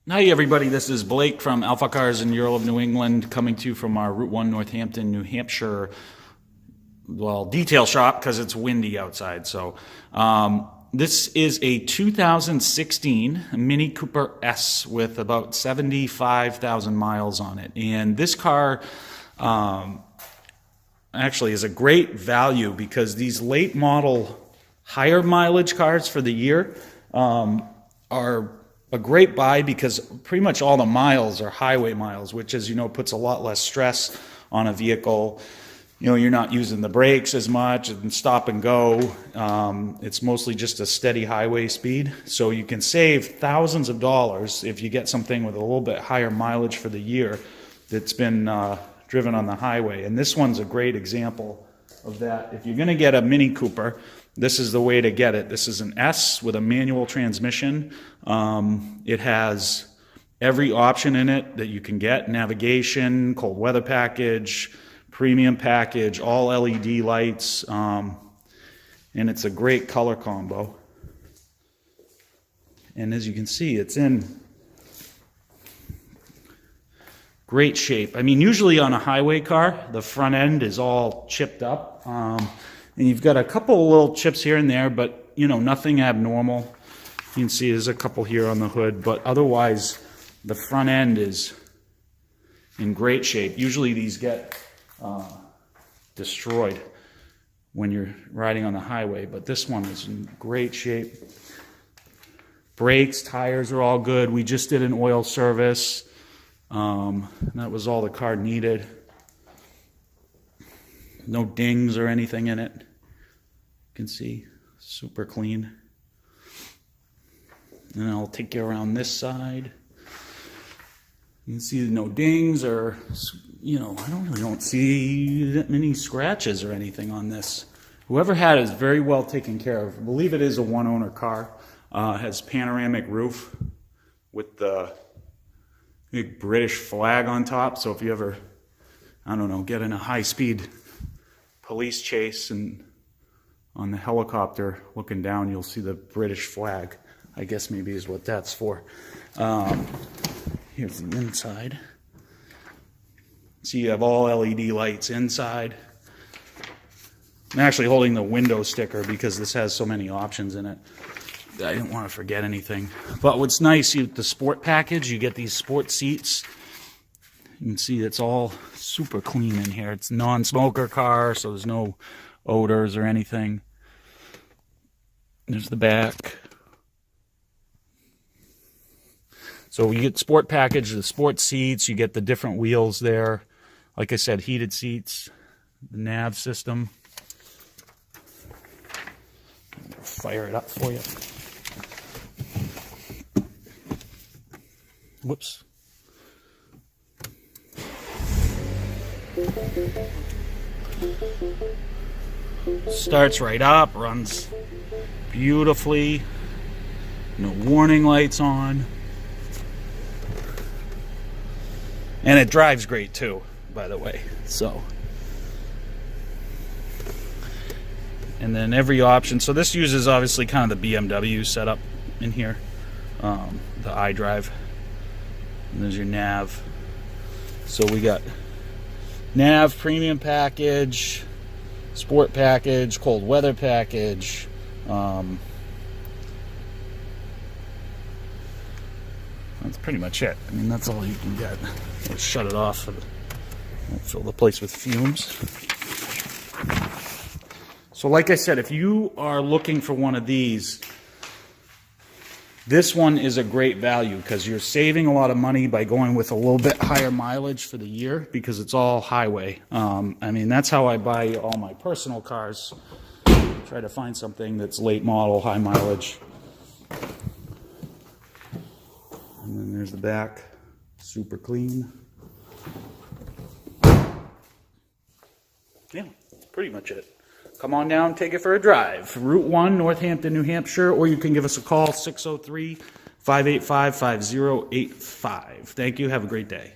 Hi everybody, this is Blake from AlphaCars in Ural of New England, coming to you from our Route 1 Northampton, New Hampshire, detail shop because it's windy outside. So this is a 2016 Mini Cooper S with about 75,000 miles on it. And this car actually is a great value because these late model higher mileage cars for the year are a great buy because pretty much all the miles are highway miles, which, as you know, puts a lot less stress on a vehicle. You know, you're not using the brakes as much and stop and go. It's mostly just a steady highway speed. So you can save thousands of dollars if you get something with a little bit higher mileage for the year that's been driven on the highway. And this one's a great example of that. If you're going to get a Mini Cooper, this is the way to get it. This is an S with a manual transmission. It has every option in it that you can get: navigation, cold weather package, premium package, all LED lights, and it's a great color combo. And as you can see, it's in great shape. I mean, usually on a highway car, the front end is all chipped up. And you've got a couple of little chips here and there, but, you know, nothing abnormal. You can see there's a couple here on the hood, but otherwise the front end is in great shape. Usually these get destroyed when you're riding on the highway, but this one is in great shape. Brakes, tires are all good. We just did an oil service. That was all the car needed. No dings or anything in it. You can see, super clean. And I'll take you around this side. You can see no dings or, you know, I don't see that many scratches or anything on this. Whoever had it is very well taken care of. I believe it is a one-owner car. Has panoramic roof with the big British flag on top. So if you ever, I don't know, get in a high-speed police chase and on the helicopter looking down, you'll see the British flag. I guess maybe is what that's for. Here's the inside. So you have all LED lights inside. I'm actually holding the window sticker because this has so many options in it. I didn't want to forget anything. But what's nice, the sport package, you get these sport seats. You can see it's all super clean in here. It's a non-smoker car, so there's no odors or anything. There's the back. So you get sport package, the sport seats, you get the different wheels there. Like I said, heated seats, the nav system. I'll fire it up for you. Whoops. Starts right up, runs beautifully. No warning lights on. And it drives great too, by the way. So, and then every option. So this uses obviously kind of the BMW setup in here. The iDrive. And there's your nav. So we got nav, premium package, sport package, cold weather package. That's pretty much it. I mean, that's all you can get. Let's shut it off. Won't fill the place with fumes. So like I said, if you are looking for one of these, this one is a great value because you're saving a lot of money by going with a little bit higher mileage for the year because it's all highway. I mean, that's how I buy all my personal cars. Try to find something that's late model, high mileage. And then there's the back, super clean. Yeah, that's pretty much it. Come on down, take it for a drive. Route 1, Northampton, New Hampshire, or you can give us a call, 603-585-5085. Thank you. Have a great day.